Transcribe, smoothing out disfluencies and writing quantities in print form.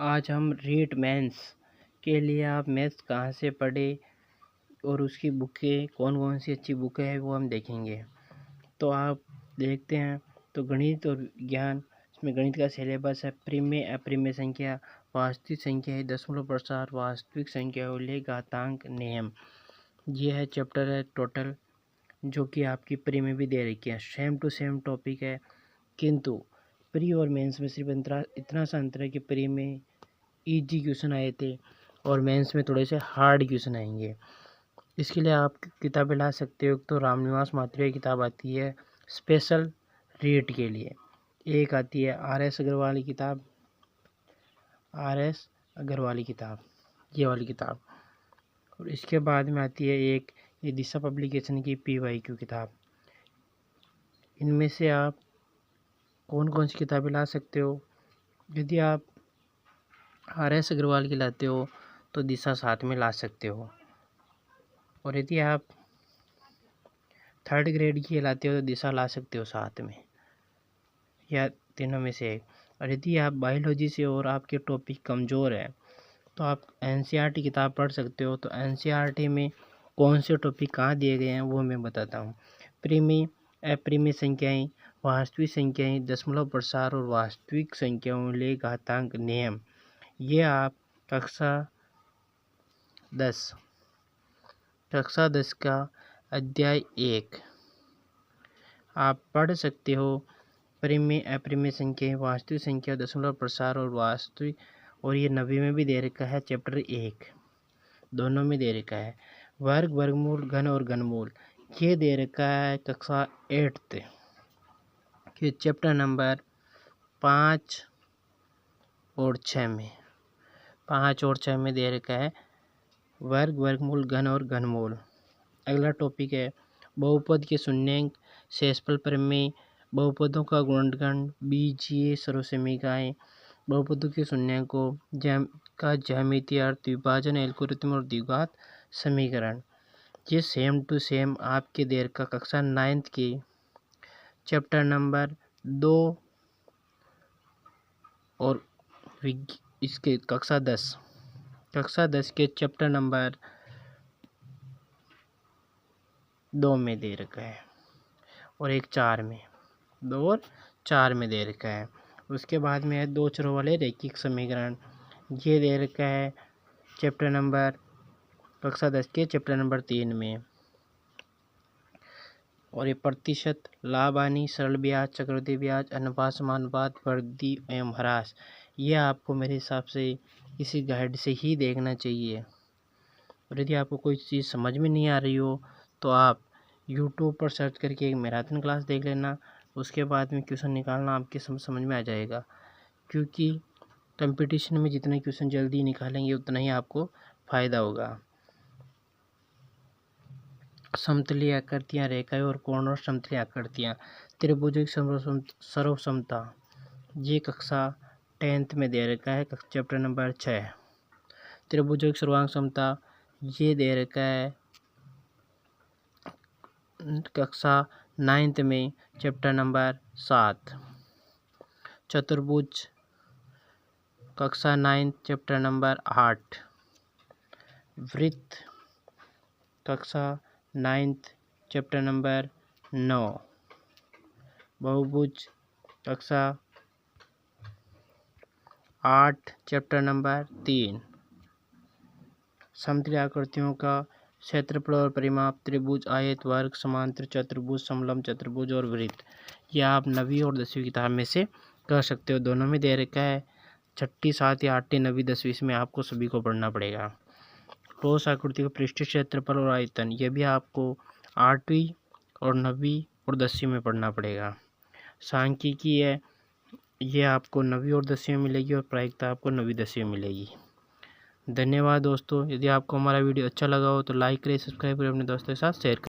आज हम रीट मेंस के लिए आप मैथ्स कहाँ से पढ़े और उसकी बुकें कौन कौन सी अच्छी बुकें हैं वो हम देखेंगे। तो आप देखते हैं तो गणित और विज्ञान, इसमें गणित का सिलेबस है परिमेय अपरिमेय संख्या, वास्तविक संख्या है, दशमलव प्रसार, वास्तविक संख्या, उल्लेख, घातांक, नियम। ये है चैप्टर है टोटल, जो कि आपकी प्री में भी दे रखी है। सेम टू सेम टॉपिक है, किंतु प्री और मेंस में सिर्फ इतना सा अंतर है कि प्री में इजी क्वेश्चन आए थे और मेंस में थोड़े से हार्ड क्वेश्चन आएंगे। इसके लिए आप किताबें ला सकते हो। तो रामनिवास माथुर की किताब आती है स्पेशल रीट के लिए, एक आती है RS अग्रवाल की किताब, RS अग्रवाल की किताब, ये वाली किताब। और इसके बाद में आती है एक ये दिशा पब्लिकेशन की PYQ किताब। इनमें से आप कौन कौन सी किताबें ला सकते हो? यदि आप RS अग्रवाल की लाते हो तो दिशा साथ में ला सकते हो, और यदि आप थर्ड ग्रेड की लाते हो तो दिशा ला सकते हो साथ में, या तीनों में से एक। और यदि आप बायोलॉजी से और आपके टॉपिक कमज़ोर है तो आप NCERT किताब पढ़ सकते हो। तो NCERT में कौन से टॉपिक कहाँ दिए गए हैं वो मैं बताता हूँ। परिमेय अपरिमेय संख्याएं, वास्तविक संख्याएं, दशमलव प्रसार और वास्तविक संख्याओं, उल्लेख, घातांक, नियम। ये आप कक्षा 10 का अध्याय 1 आप पढ़ सकते हो। परिमेय अपरिमेय संख्या, वास्तविक संख्या, दशमलव प्रसार और वास्तविक, और ये 9वीं में भी दे रखा है चैप्टर 1, दोनों में दे रखा है। वर्ग, वर्गमूल, घन और घनमूल ये दे रखा है कक्षा 8 के चैप्टर नंबर 5 और 6 में। 5 और 6 में दे रखा है वर्ग, वर्गमूल, घन और घनमूल। अगला टॉपिक है बहुपद के शून्यांक, शेषफल प्रमेय, बहुपदों का गुणनखंड, बीजीय सर्वसमीकरण, बहुपदों के शून्यांकों का ज्यामितीय अर्थ, विभाजन एल्गोरिथम और द्विघात समीकरण। ये सेम टू सेम आपके देर का कक्षा 9 के चैप्टर नंबर 2 और इसके कक्षा 10 के चैप्टर नंबर 2 में दे रखा है, और एक 4 में, 2 और 4 में दे रखा है। उसके बाद में है दो चरों वाले रैखिक समीकरण, ये दे रखा है चैप्टर नंबर कक्षा 10 के चैप्टर नंबर 3 में। और ये प्रतिशत, लाभ हानि, सरल ब्याज, चक्रवृद्धि ब्याज, अनुपात, समानुपात, वृद्धि एवं ह्रास, ये आपको मेरे हिसाब से इसी गाइड से ही देखना चाहिए। और यदि आपको कोई चीज़ समझ में नहीं आ रही हो तो आप YouTube पर सर्च करके एक मैराथन क्लास देख लेना, उसके बाद में क्वेश्चन निकालना आपके समझ में आ जाएगा। क्योंकि कंपटीशन में जितने क्वेश्चन जल्दी निकालेंगे उतना ही आपको फ़ायदा होगा। समतलीय आकृतियाँ, रेखाएं और कोण और समतलीय आकृतियाँ, त्रिभुज सर्वसमता, ये कक्षा 10th में दे रखा है चैप्टर नंबर 6। त्रिभुज सर्वांग समता ये दे रखा है कक्षा 9th में चैप्टर नंबर 7। चतुर्भुज कक्षा 9 चैप्टर नंबर 8। वृत्त कक्षा 9th चैप्टर नंबर 9। बहुभुज कक्षा 8 चैप्टर नंबर 3। समतलीय आकृतियों का क्षेत्रफल और परिमाप, त्रिभुज, आयत, वर्ग, समांतर चतुर्भुज, समलंब चतुर्भुज और वृत्त, यह आप 9वीं और 10वीं किताब में से कर सकते हो। दोनों में दे रखा है, 6ठी, 7वीं, 8वीं, 9वीं, 10वीं में आपको सभी को पढ़ना पड़ेगा। ठोस आकृति का पृष्ठीय क्षेत्रफल और आयतन, यह भी आपको 8वीं और 9वीं और 10वीं में पढ़ना पड़ेगा। सांख्यिकी है, ये आपको 9वीं और 10वीं में मिलेगी, और प्रायिकता आपको 9वीं 10वीं में मिलेगी। धन्यवाद दोस्तों। यदि आपको हमारा वीडियो अच्छा लगा हो तो लाइक करें, सब्सक्राइब करें, अपने दोस्तों के साथ शेयर करें।